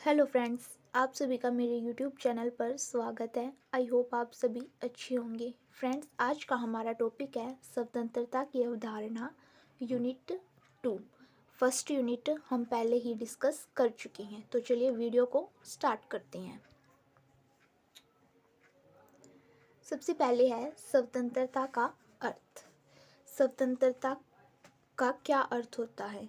Hello friends, आप सभी का मेरे यूट्यूब चैनल पर स्वागत है। आई होप आप सभी अच्छे होंगे। फ्रेंड्स, आज का हमारा टॉपिक है स्वतंत्रता की अवधारणा, यूनिट 2। फर्स्ट यूनिट हम पहले ही डिस्कस कर चुके हैं, तो चलिए वीडियो को स्टार्ट करते हैं। सबसे पहले है स्वतंत्रता का अर्थ। स्वतंत्रता का क्या अर्थ होता है?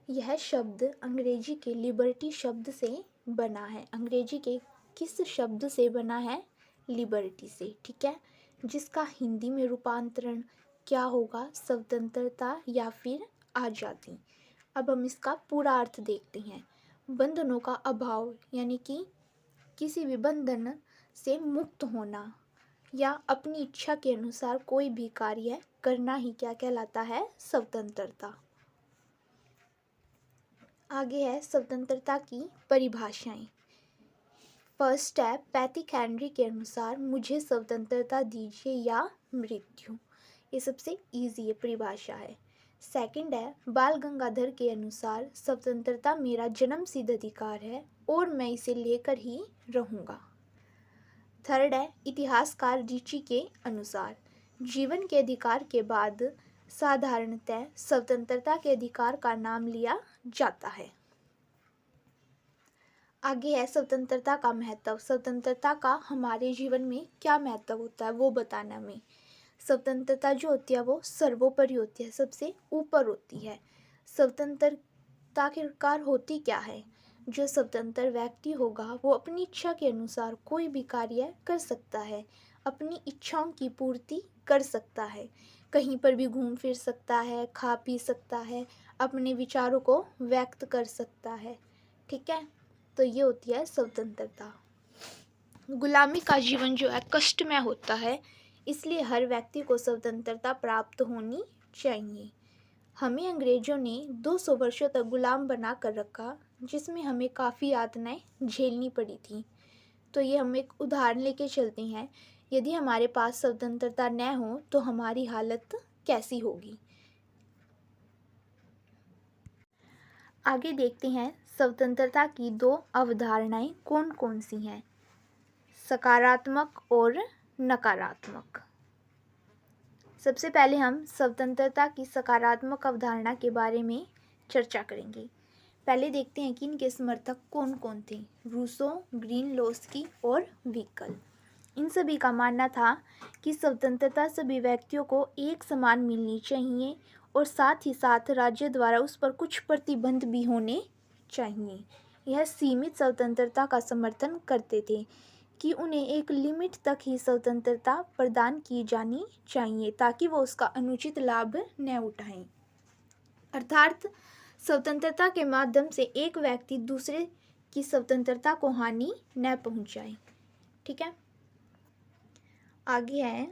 यह शब्द अंग्रेजी के लिबर्टी शब्द से बना है। अंग्रेजी के किस शब्द से बना है? लिबर्टी से, ठीक है। जिसका हिंदी में रूपांतरण क्या होगा? स्वतंत्रता या फिर आज़ादी। अब हम इसका पूरा अर्थ देखते हैं। बंधनों का अभाव, यानी कि किसी भी बंधन से मुक्त होना या अपनी इच्छा के अनुसार कोई भी कार्य करना ही क्या कहलाता है? स्वतंत्रता। आगे है स्वतंत्रता की परिभाषाएं। फर्स्ट है पैथिक हेनरी के अनुसार मुझे स्वतंत्रता दीजिए या मृत्यु। ये सबसे इजी है, परिभाषा है। सेकंड है बाल गंगाधर के अनुसार स्वतंत्रता मेरा जन्मसिद्ध अधिकार है और मैं इसे लेकर ही रहूँगा। थर्ड है इतिहासकार रिची के अनुसार जीवन के अधिकार के बाद साधारणतः स्वतंत्रता के अधिकार का नाम लिया जाता है। आगे है स्वतंत्रता का महत्व। स्वतंत्रता का हमारे जीवन में क्या महत्व होता है वो बताना हमें। स्वतंत्रता जो होती है वो सर्वोपरि होती है, सबसे ऊपर होती है। स्वतंत्रता के कार होती क्या है? जो स्वतंत्र व्यक्ति होगा वो अपनी इच्छा के अनुसार कोई भी कार्य कर सकता है, अपनी इच्छाओं की पूर्ति कर सकता है, कहीं पर भी घूम फिर सकता है, खा पी सकता है, अपने विचारों को व्यक्त कर सकता है, ठीक है। तो ये होती है स्वतंत्रता। गुलामी का जीवन जो है कष्टमय होता है, इसलिए हर व्यक्ति को स्वतंत्रता प्राप्त होनी चाहिए। हमें अंग्रेजों ने 200 वर्षों तक गुलाम बना कर रखा, जिसमें हमें काफ़ी यातनाएं झेलनी पड़ी थी। तो ये हम एक उदाहरण लेके चलते हैं। यदि हमारे पास स्वतंत्रता न हो तो हमारी हालत कैसी होगी। आगे देखते हैं स्वतंत्रता की दो अवधारणाएं कौन कौन सी हैं। सकारात्मक और नकारात्मक। सबसे पहले हम स्वतंत्रता की सकारात्मक अवधारणा के बारे में चर्चा करेंगे। पहले देखते हैं कि इनके समर्थक कौन कौन थे। रूसो, ग्रीनलोस्की और विकल। इन सभी का मानना था कि स्वतंत्रता सभी व्यक्तियों को एक समान मिलनी चाहिए और साथ ही साथ राज्य द्वारा उस पर कुछ प्रतिबंध भी होने चाहिए। यह सीमित स्वतंत्रता का समर्थन करते थे कि उन्हें एक लिमिट तक ही स्वतंत्रता प्रदान की जानी चाहिए ताकि वो उसका अनुचित लाभ न उठाएं। अर्थात स्वतंत्रता के माध्यम से एक व्यक्ति दूसरे की स्वतंत्रता को हानि न पहुंचाए, ठीक है। आगे है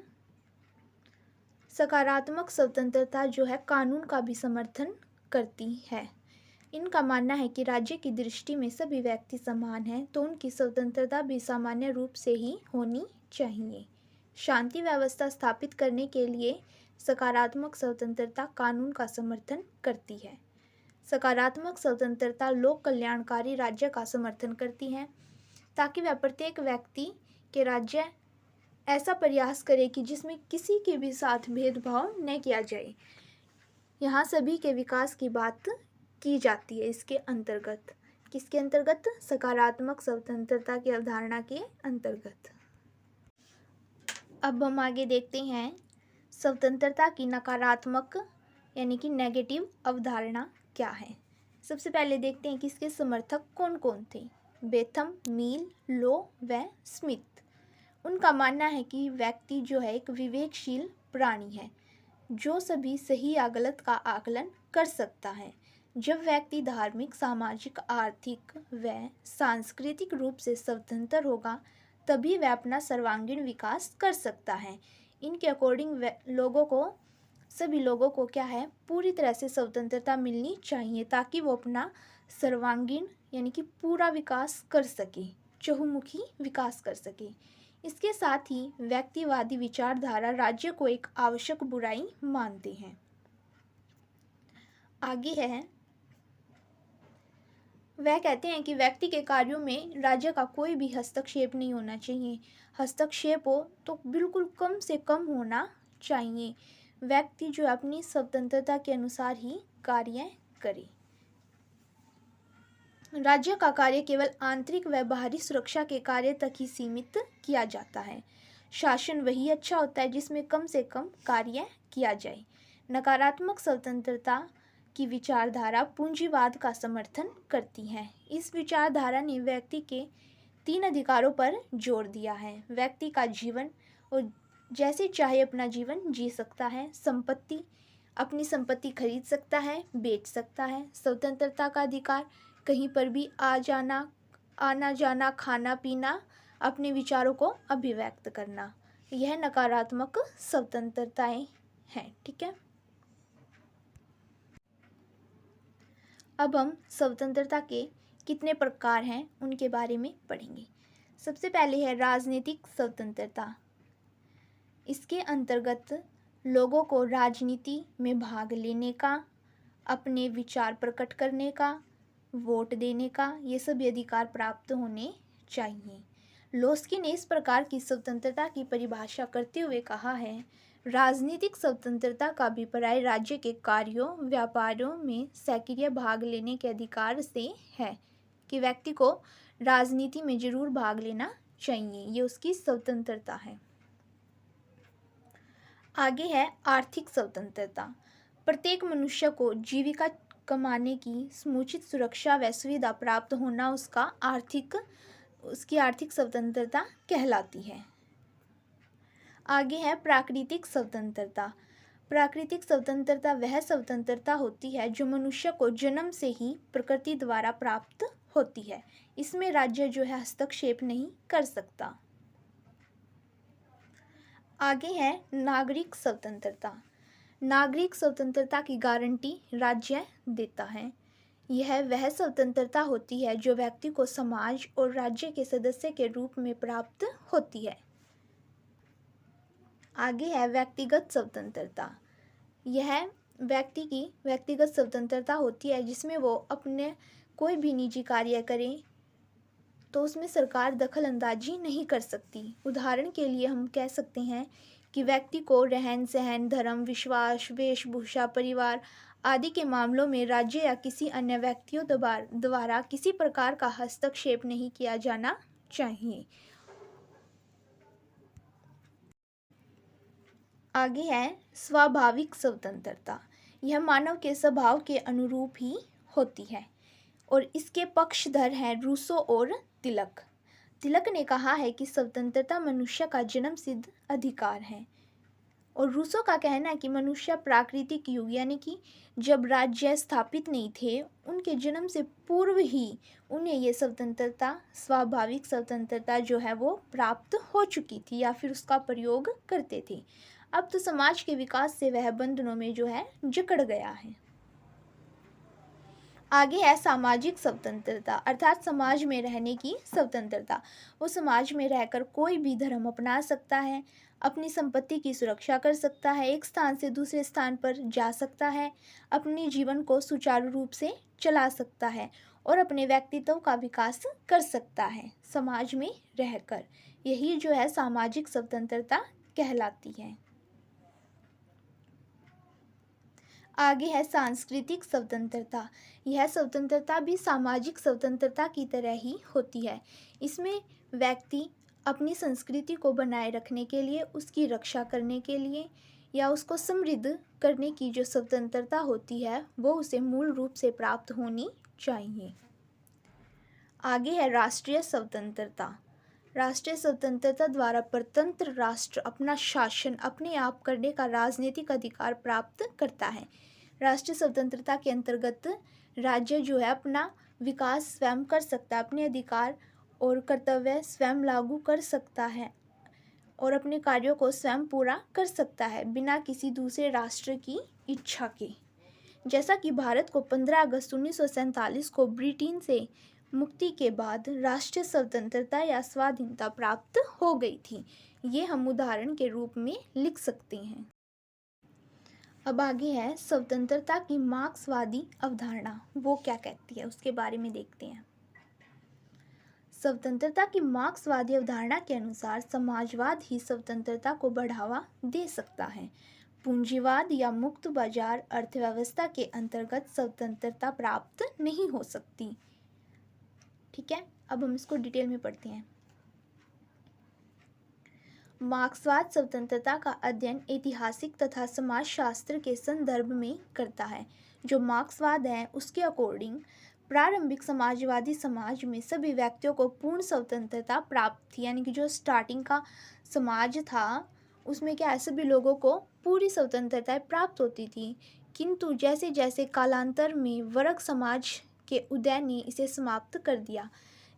सकारात्मक स्वतंत्रता जो है कानून का भी समर्थन करती है। इनका मानना है कि राज्य की दृष्टि में सभी व्यक्ति समान हैं, तो उनकी स्वतंत्रता भी सामान्य रूप से ही होनी चाहिए। शांति व्यवस्था स्थापित करने के लिए सकारात्मक स्वतंत्रता कानून का समर्थन करती है। सकारात्मक स्वतंत्रता लोक कल्याणकारी राज्य का समर्थन करती है ताकि वह प्रत्येक व्यक्ति के राज्य ऐसा प्रयास करे कि जिसमें किसी के भी साथ भेदभाव न किया जाए। यहाँ सभी के विकास की बात की जाती है। इसके अंतर्गत किसके अंतर्गत? सकारात्मक स्वतंत्रता की अवधारणा के अंतर्गत। अब हम आगे देखते हैं स्वतंत्रता की नकारात्मक यानी कि नेगेटिव अवधारणा क्या है। सबसे पहले देखते हैं कि इसके समर्थक कौन कौन थे। बेथम, मील, लो व स्मिथ। उनका मानना है कि व्यक्ति जो है एक विवेकशील प्राणी है जो सभी सही या गलत का आकलन कर सकता है। जब व्यक्ति धार्मिक, सामाजिक, आर्थिक व सांस्कृतिक रूप से स्वतंत्र होगा तभी वह अपना सर्वांगीण विकास कर सकता है। इनके अकॉर्डिंग सभी लोगों को क्या है, पूरी तरह से स्वतंत्रता मिलनी चाहिए ताकि वो अपना सर्वांगीण यानी कि पूरा विकास कर सके, चहुमुखी विकास कर सके। इसके साथ ही व्यक्तिवादी विचारधारा राज्य को एक आवश्यक बुराई मानते हैं। आगे है वह कहते हैं कि व्यक्ति के कार्यों में राज्य का कोई भी हस्तक्षेप नहीं होना चाहिए। हस्तक्षेप हो तो बिल्कुल कम से कम होना चाहिए। व्यक्ति जो अपनी स्वतंत्रता के अनुसार ही कार्य करे। राज्य का कार्य केवल आंतरिक व बाहरी सुरक्षा के कार्य तक ही सीमित किया जाता है। शासन वही अच्छा होता है जिसमें कम से कम कार्य किया जाए। नकारात्मक स्वतंत्रता की विचारधारा पूंजीवाद का समर्थन करती है। इस विचारधारा ने व्यक्ति के 3 अधिकारों पर जोर दिया है। व्यक्ति का जीवन और जैसे चाहे अपना जीवन जी सकता है। संपत्ति, अपनी संपत्ति खरीद सकता है, बेच सकता है। स्वतंत्रता का अधिकार, कहीं पर भी आना जाना, खाना पीना, अपने विचारों को अभिव्यक्त करना, यह नकारात्मक स्वतंत्रताएं हैं। ठीक है, अब हम स्वतंत्रता के कितने प्रकार हैं उनके बारे में पढ़ेंगे। सबसे पहले है राजनीतिक स्वतंत्रता। इसके अंतर्गत लोगों को राजनीति में भाग लेने का, अपने विचार प्रकट करने का, वोट देने का, ये सभी अधिकार प्राप्त होने चाहिए। लोस्की ने इस प्रकार की स्वतंत्रता की परिभाषा करते हुए कहा है, राजनीतिक स्वतंत्रता का अभिप्राय राज्य के कार्यों, व्यापारों में सक्रिय भाग लेने के अधिकार से है, कि व्यक्ति को राजनीति में जरूर भाग लेना चाहिए, ये उसकी स्वतंत्रता है। आगे है आर्थिक स्वतंत्रता। प्रत्येक मनुष्य को जीविका कमाने की समुचित सुरक्षा व सुविधा प्राप्त होना उसकी आर्थिक स्वतंत्रता कहलाती है। आगे है प्राकृतिक स्वतंत्रता। प्राकृतिक स्वतंत्रता वह स्वतंत्रता होती है जो मनुष्य को जन्म से ही प्रकृति द्वारा प्राप्त होती है। इसमें राज्य जो है हस्तक्षेप नहीं कर सकता। आगे है नागरिक स्वतंत्रता। नागरिक स्वतंत्रता की गारंटी राज्य देता है। यह वह स्वतंत्रता होती है जो व्यक्ति को समाज और राज्य के सदस्य के रूप में प्राप्त होती है। आगे है व्यक्तिगत स्वतंत्रता। यह व्यक्ति की व्यक्तिगत स्वतंत्रता होती है जिसमें वो अपने कोई भी निजी कार्य करे तो उसमें सरकार दखल अंदाजी नहीं कर सकती। उदाहरण के लिए हम कह सकते हैं कि व्यक्ति को रहन सहन, धर्म, विश्वास, वेशभूषा, परिवार आदि के मामलों में राज्य या किसी अन्य व्यक्तियों द्वारा किसी प्रकार का हस्तक्षेप नहीं किया जाना चाहिए। आगे है स्वाभाविक स्वतंत्रता। यह मानव के स्वभाव के अनुरूप ही होती है और इसके पक्षधर हैं रूसो और तिलक। तिलक ने कहा है कि स्वतंत्रता मनुष्य का जन्मसिद्ध अधिकार है और रूसो का कहना है कि मनुष्य प्राकृतिक युग यानी कि जब राज्य स्थापित नहीं थे उनके जन्म से पूर्व ही उन्हें ये स्वतंत्रता, स्वाभाविक स्वतंत्रता जो है वो प्राप्त हो चुकी थी या फिर उसका प्रयोग करते थे। अब तो समाज के विकास से वह बंधनों में जो है जकड़ गया है। आगे है सामाजिक स्वतंत्रता अर्थात समाज में रहने की स्वतंत्रता। वो समाज में रहकर कोई भी धर्म अपना सकता है, अपनी संपत्ति की सुरक्षा कर सकता है, एक स्थान से दूसरे स्थान पर जा सकता है, अपने जीवन को सुचारू रूप से चला सकता है और अपने व्यक्तित्व का विकास कर सकता है समाज में रहकर। यही जो है सामाजिक स्वतंत्रता कहलाती है। आगे है सांस्कृतिक स्वतंत्रता। यह स्वतंत्रता भी सामाजिक स्वतंत्रता की तरह ही होती है। इसमें व्यक्ति अपनी संस्कृति को बनाए रखने के लिए, उसकी रक्षा करने के लिए या उसको समृद्ध करने की जो स्वतंत्रता होती है वो उसे मूल रूप से प्राप्त होनी चाहिए। आगे है राष्ट्रीय स्वतंत्रता। राष्ट्रीय स्वतंत्रता द्वारा परतंत्र राष्ट्र अपना शासन अपने आप करने का राजनीतिक अधिकार प्राप्त करता है। राष्ट्रीय स्वतंत्रता के अंतर्गत राज्य जो है अपना विकास स्वयं कर सकता है, अपने अधिकार और कर्तव्य स्वयं लागू कर सकता है और अपने कार्यों को स्वयं पूरा कर सकता है बिना किसी दूसरे राष्ट्र की इच्छा के। जैसा कि भारत को 15 अगस्त 1947 को ब्रिटेन से मुक्ति के बाद राष्ट्रीय स्वतंत्रता या स्वाधीनता प्राप्त हो गई थी, ये हम उदाहरण के रूप में लिख सकते हैं। अब आगे है स्वतंत्रता की मार्क्सवादी अवधारणा, वो क्या कहती है उसके बारे में देखते हैं। स्वतंत्रता की मार्क्सवादी अवधारणा के अनुसार समाजवाद ही स्वतंत्रता को बढ़ावा दे सकता है। पूंजीवाद या मुक्त बाजार अर्थव्यवस्था के अंतर्गत स्वतंत्रता प्राप्त नहीं हो सकती। ठीक है, अब हम इसको डिटेल में पढ़ते हैं। मार्क्सवाद स्वतंत्रता का अध्ययन ऐतिहासिक तथा समाजशास्त्र के संदर्भ में करता है। जो मार्क्सवाद है उसके अकॉर्डिंग प्रारंभिक समाजवादी समाज में सभी व्यक्तियों को पूर्ण स्वतंत्रता प्राप्त थी, यानी कि जो स्टार्टिंग का समाज था उसमें क्या है, सभी लोगों को पूरी स्वतंत्रता प्राप्त होती थी। किंतु जैसे जैसे कालांतर में वर्ग समाज के उदय ने इसे समाप्त कर दिया।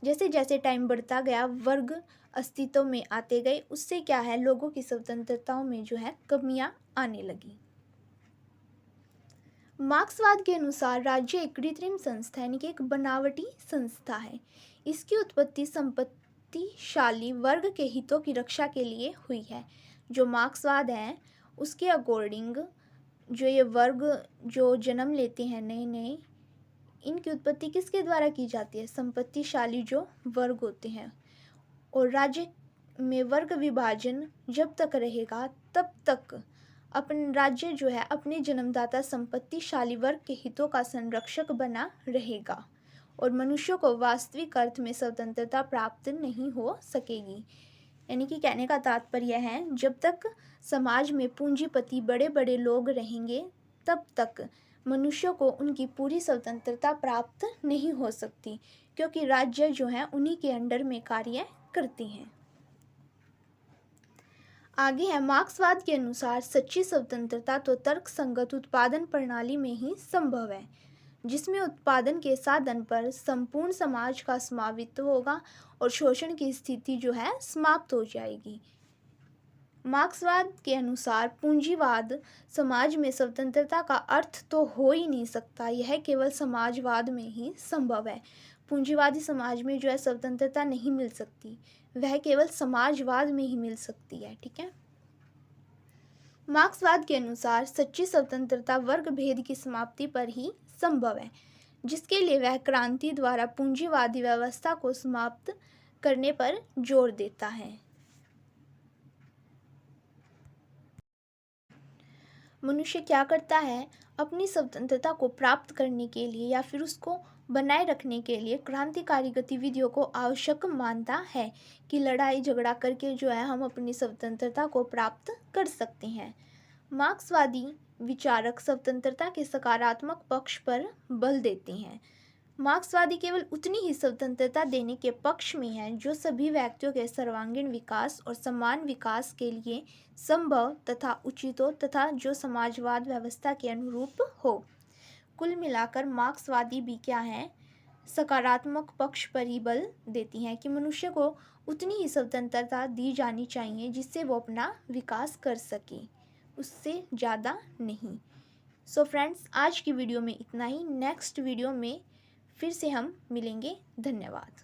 जैसे जैसे टाइम बढ़ता गया वर्ग अस्तित्व में आते गए, उससे क्या है, लोगों की स्वतंत्रताओं में जो है कमियां आने लगी। मार्क्सवाद के अनुसार राज्य एक कृत्रिम संस्था यानी कि एक बनावटी संस्था है। इसकी उत्पत्ति संपत्तिशाली वर्ग के हितों की रक्षा के लिए हुई है। जो मार्क्सवाद है उसके अकॉर्डिंग जो ये वर्ग जो जन्म लेते हैं नए नए, इनकी उत्पत्ति किसके द्वारा की जाती है, संपत्तिशाली जो वर्ग होते हैं। और राज्य में वर्ग विभाजन जब तक रहेगा तब तक अपन राज्य जो है अपने जन्मदाता संपत्तिशाली वर्ग के हितों का संरक्षक बना रहेगा और मनुष्यों को वास्तविक अर्थ में स्वतंत्रता प्राप्त नहीं हो सकेगी। यानी कि कहने का तात्पर्य है जब तक समाज में पूंजीपति बड़े बड़े लोग रहेंगे तब तक मनुष्यों को उनकी पूरी स्वतंत्रता प्राप्त नहीं हो सकती, क्योंकि राज्य जो है उन्हीं के अंडर में कार्य करती हैं। आगे है मार्क्सवाद के अनुसार सच्ची स्वतंत्रता तो तर्कसंगत उत्पादन प्रणाली में ही संभव है, जिसमें उत्पादन के साधन पर संपूर्ण समाज का समावित्व होगा और शोषण की स्थिति जो है समाप्त हो जाएगी। मार्क्सवाद के अनुसार पूंजीवाद समाज में स्वतंत्रता का अर्थ तो हो ही नहीं सकता, यह केवल समाजवाद में ही संभव है। पूंजीवादी समाज में जो है स्वतंत्रता नहीं मिल सकती, वह केवल समाजवाद में ही मिल सकती है। ठीक है, मार्क्सवाद के अनुसार सच्ची स्वतंत्रता वर्ग भेद की समाप्ति पर ही संभव है, जिसके लिए वह क्रांति द्वारा पूंजीवादी व्यवस्था को समाप्त करने पर जोर देता है। मनुष्य क्या करता है, अपनी स्वतंत्रता को प्राप्त करने के लिए या फिर उसको बनाए रखने के लिए क्रांतिकारी गतिविधियों को आवश्यक मानता है कि लड़ाई झगड़ा करके जो है हम अपनी स्वतंत्रता को प्राप्त कर सकते हैं। मार्क्सवादी विचारक स्वतंत्रता के सकारात्मक पक्ष पर बल देते हैं। मार्क्सवादी केवल उतनी ही स्वतंत्रता देने के पक्ष में है जो सभी व्यक्तियों के सर्वांगीण विकास और समान विकास के लिए संभव तथा उचित हो तथा जो समाजवाद व्यवस्था के अनुरूप हो। कुल मिलाकर मार्क्सवादी भी क्या है, सकारात्मक पक्ष पर ही बल देती हैं कि मनुष्य को उतनी ही स्वतंत्रता दी जानी चाहिए जिससे वो अपना विकास कर सके, उससे ज़्यादा नहीं। सो फ्रेंड्स, आज की वीडियो में इतना ही। नेक्स्ट वीडियो में फिर से हम मिलेंगे। धन्यवाद।